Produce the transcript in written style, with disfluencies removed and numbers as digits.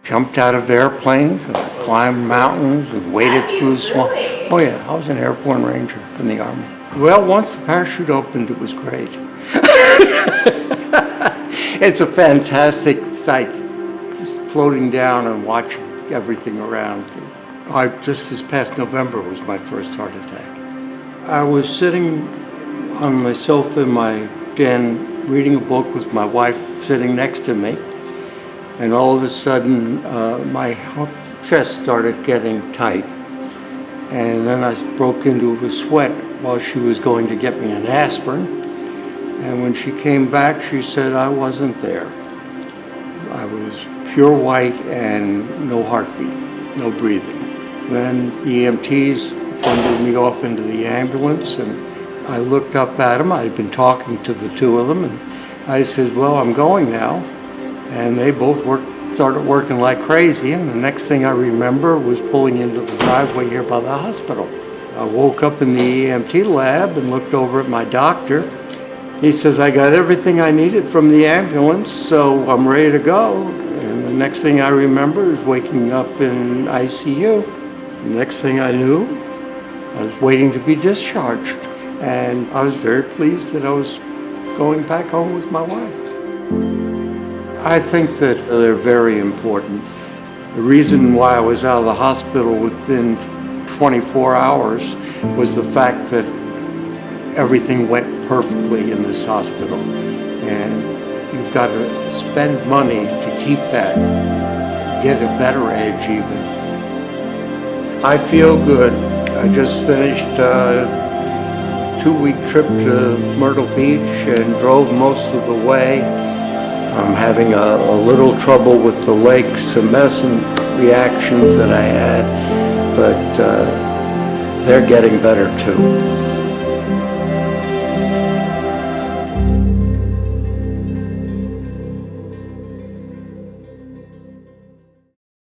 jumped out of airplanes, and I climbed mountains and waded through small. Oh yeah, I was an airborne ranger in the Army. Well, once the parachute opened, it was great. It's a fantastic sight, just floating down and watching everything around. Just this past November was my first heart attack. I was sitting on my sofa in my den reading a book with my wife sitting next to me, and all of a sudden my chest started getting tight, and then I broke into a sweat while she was going to get me an aspirin. And when she came back, she said I wasn't there. I was pure white and no heartbeat, no breathing. Then EMTs bundled me off into the ambulance, and I looked up at them. I'd been talking to the two of them, and I said, well, I'm going now. And they both started working like crazy, and the next thing I remember was pulling into the driveway here by the hospital. I woke up in the EMT lab and looked over at my doctor. He says, I got everything I needed from the ambulance, so I'm ready to go. And the next thing I remember is waking up in ICU. The next thing I knew, I was waiting to be discharged. And I was very pleased that I was going back home with my wife. I think that they're very important. The reason why I was out of the hospital within 24 hours was the fact that everything went perfectly in this hospital. And you've got to spend money to keep that, get a better edge even. I feel good. I just finished a 2-week trip to Myrtle Beach and drove most of the way. I'm having a little trouble with the legs, some medicine reactions that I had, but they're getting better too.